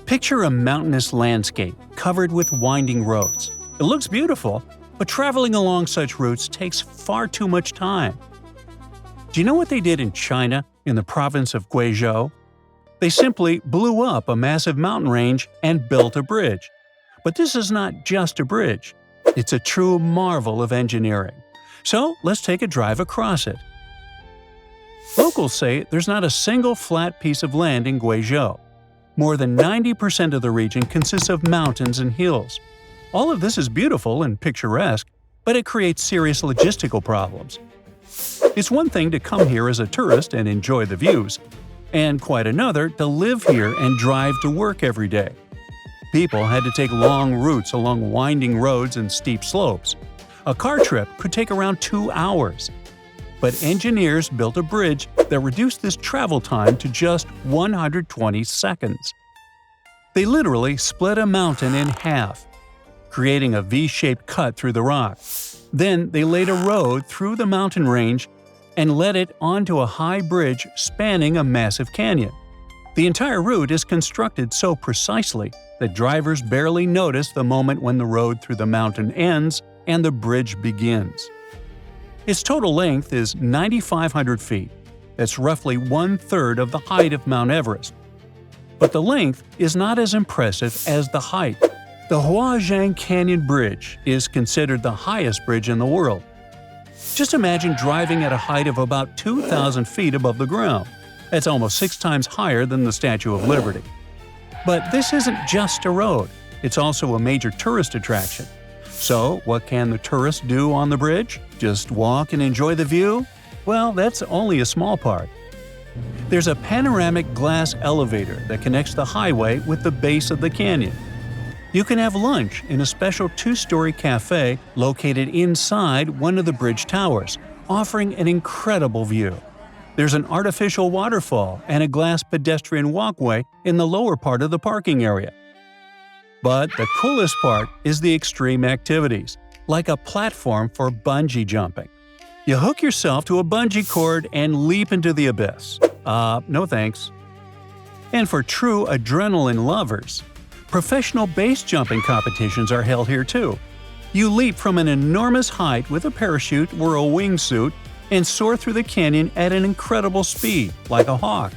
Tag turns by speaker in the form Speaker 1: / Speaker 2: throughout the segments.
Speaker 1: Picture a mountainous landscape covered with winding roads. It looks beautiful, but traveling along such routes takes far too much time. Do you know what they did in China, in the province of Guizhou? They simply blew up a massive mountain range and built a bridge. But this is not just a bridge. It's a true marvel of engineering. So let's take a drive across it. Locals say there's not a single flat piece of land in Guizhou. More than 90% of the region consists of mountains and hills. All of this is beautiful and picturesque, but it creates serious logistical problems. It's one thing to come here as a tourist and enjoy the views, and quite another to live here and drive to work every day. People had to take long routes along winding roads and steep slopes. A car trip could take around 2 hours. But engineers built a bridge that reduced this travel time to just 120 seconds. They literally split a mountain in half, creating a V-shaped cut through the rock. Then they laid a road through the mountain range and led it onto a high bridge spanning a massive canyon. The entire route is constructed so precisely that drivers barely notice the moment when the road through the mountain ends and the bridge begins. Its total length is 9,500 feet. That's roughly 1/3 of the height of Mount Everest. But the length is not as impressive as the height. The Huajiang Canyon Bridge is considered the highest bridge in the world. Just imagine driving at a height of about 2,000 feet above the ground. That's almost 6 times higher than the Statue of Liberty. But this isn't just a road. It's also a major tourist attraction. So, what can the tourists do on the bridge? Just walk and enjoy the view? Well, that's only a small part. There's a panoramic glass elevator that connects the highway with the base of the canyon. You can have lunch in a special 2-story cafe located inside one of the bridge towers, offering an incredible view. There's an artificial waterfall and a glass pedestrian walkway in the lower part of the parking area. But the coolest part is the extreme activities, like a platform for bungee jumping. You hook yourself to a bungee cord and leap into the abyss. No thanks. And for true adrenaline lovers, professional base jumping competitions are held here too. You leap from an enormous height with a parachute or a wingsuit and soar through the canyon at an incredible speed, like a hawk.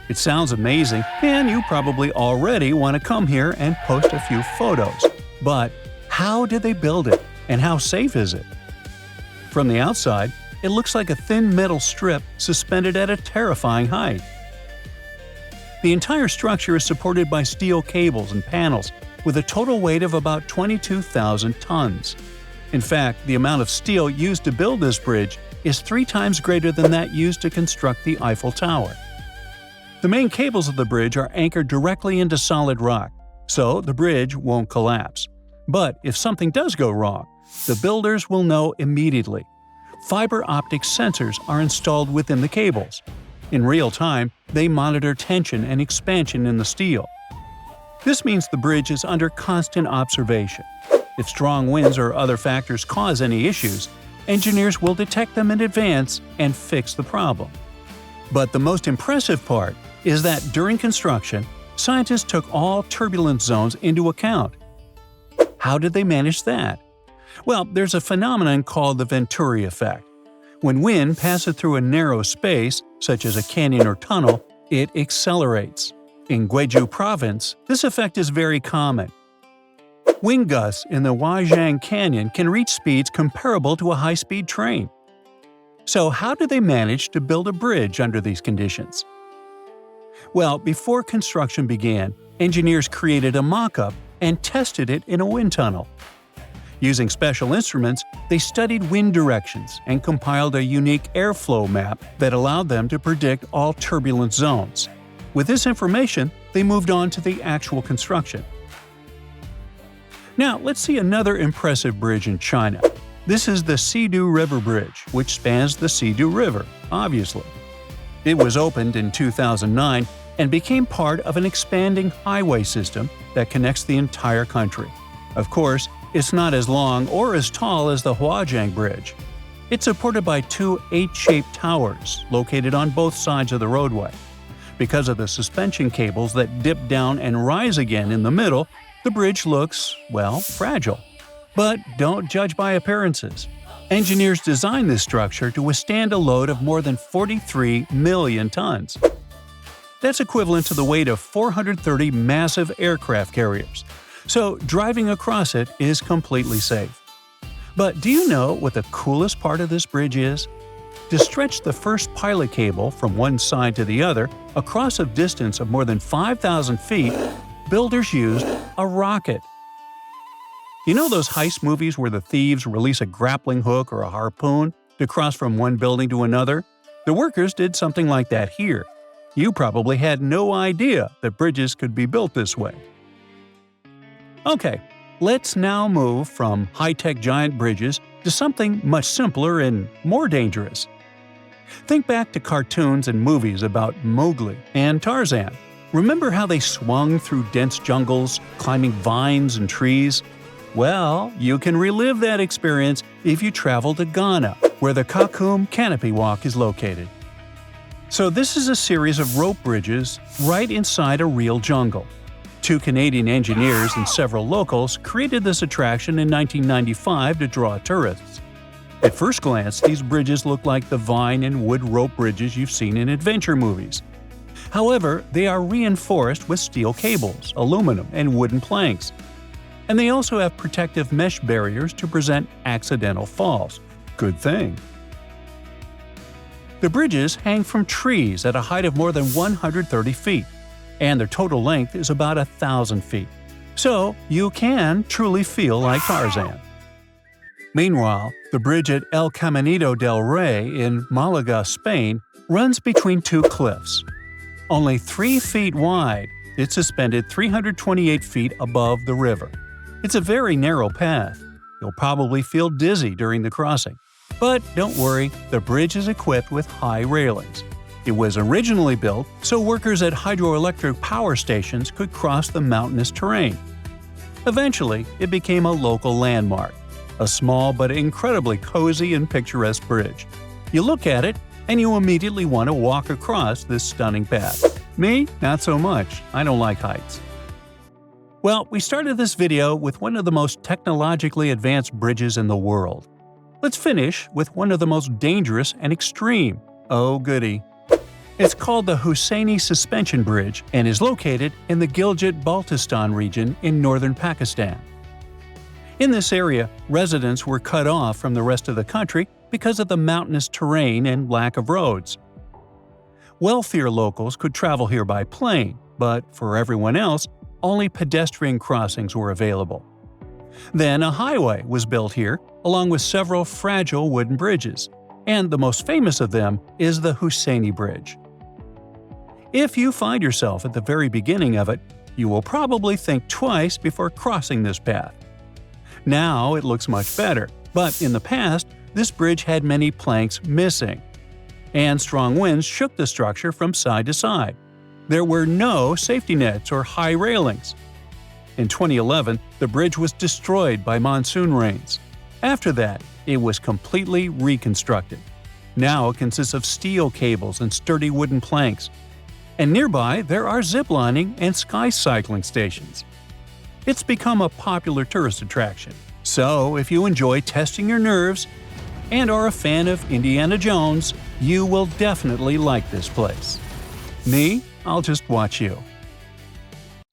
Speaker 1: It sounds amazing, and you probably already want to come here and post a few photos. But how did they build it, and how safe is it? From the outside, it looks like a thin metal strip suspended at a terrifying height. The entire structure is supported by steel cables and panels, with a total weight of about 22,000 tons. In fact, the amount of steel used to build this bridge is 3 times greater than that used to construct the Eiffel Tower. The main cables of the bridge are anchored directly into solid rock, so the bridge won't collapse. But if something does go wrong, the builders will know immediately. Fiber optic sensors are installed within the cables. In real time, they monitor tension and expansion in the steel. This means the bridge is under constant observation. If strong winds or other factors cause any issues, engineers will detect them in advance and fix the problem. But the most impressive part is that during construction, scientists took all turbulence zones into account. How did they manage that? Well, there's a phenomenon called the Venturi effect. When wind passes through a narrow space, such as a canyon or tunnel, it accelerates. In Guizhou Province, this effect is very common. Wind gusts in the Huajiang Canyon can reach speeds comparable to a high-speed train. So how did they manage to build a bridge under these conditions? Well, before construction began, engineers created a mock-up and tested it in a wind tunnel. Using special instruments, they studied wind directions and compiled a unique airflow map that allowed them to predict all turbulent zones. With this information, they moved on to the actual construction. Now, let's see another impressive bridge in China. This is the Sidu River Bridge, which spans the Sidu River, obviously. It was opened in 2009 and became part of an expanding highway system that connects the entire country. Of course, it's not as long or as tall as the Huajiang Bridge. It's supported by 2 8-shaped towers located on both sides of the roadway. Because of the suspension cables that dip down and rise again in the middle, the bridge looks, well, fragile. But don't judge by appearances. Engineers designed this structure to withstand a load of more than 43 million tons. That's equivalent to the weight of 430 massive aircraft carriers. So driving across it is completely safe. But do you know what the coolest part of this bridge is? To stretch the first pilot cable from one side to the other across a distance of more than 5,000 feet, builders used a rocket. You know those heist movies where the thieves release a grappling hook or a harpoon to cross from one building to another? The workers did something like that here. You probably had no idea that bridges could be built this way. Okay, let's now move from high-tech giant bridges to something much simpler and more dangerous. Think back to cartoons and movies about Mowgli and Tarzan. Remember how they swung through dense jungles, climbing vines and trees? Well, you can relive that experience if you travel to Ghana, where the Kakum Canopy Walk is located. So this is a series of rope bridges right inside a real jungle. 2 Canadian engineers and several locals created this attraction in 1995 to draw tourists. At first glance, these bridges look like the vine and wood rope bridges you've seen in adventure movies. However, they are reinforced with steel cables, aluminum, and wooden planks. And they also have protective mesh barriers to prevent accidental falls. Good thing. The bridges hang from trees at a height of more than 130 feet, and their total length is about 1,000 feet. So you can truly feel like Tarzan. Meanwhile, the bridge at El Caminito del Rey in Malaga, Spain, runs between 2 cliffs. Only 3 feet wide, it's suspended 328 feet above the river. It's a very narrow path. You'll probably feel dizzy during the crossing. But don't worry, the bridge is equipped with high railings. It was originally built so workers at hydroelectric power stations could cross the mountainous terrain. Eventually, it became a local landmark, a small but incredibly cozy and picturesque bridge. You look at it, and you immediately want to walk across this stunning path. Me? Not so much. I don't like heights. Well, we started this video with one of the most technologically advanced bridges in the world. Let's finish with one of the most dangerous and extreme. Oh goody. It's called the Hussaini Suspension Bridge and is located in the Gilgit-Baltistan region in northern Pakistan. In this area, residents were cut off from the rest of the country because of the mountainous terrain and lack of roads. Wealthier locals could travel here by plane, but for everyone else, only pedestrian crossings were available. Then a highway was built here, along with several fragile wooden bridges, and the most famous of them is the Hussaini Bridge. If you find yourself at the very beginning of it, you will probably think twice before crossing this path. Now it looks much better, but in the past, this bridge had many planks missing, and strong winds shook the structure from side to side. There were no safety nets or high railings. In 2011, the bridge was destroyed by monsoon rains. After that, it was completely reconstructed. Now it consists of steel cables and sturdy wooden planks. And nearby, there are ziplining and sky cycling stations. It's become a popular tourist attraction. So, if you enjoy testing your nerves and are a fan of Indiana Jones, you will definitely like this place. Me? I'll just watch you.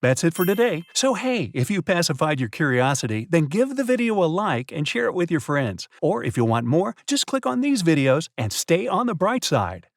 Speaker 1: That's it for today. So hey, if you pacified your curiosity, then give the video a like and share it with your friends. Or if you want more, just click on these videos and stay on the bright side.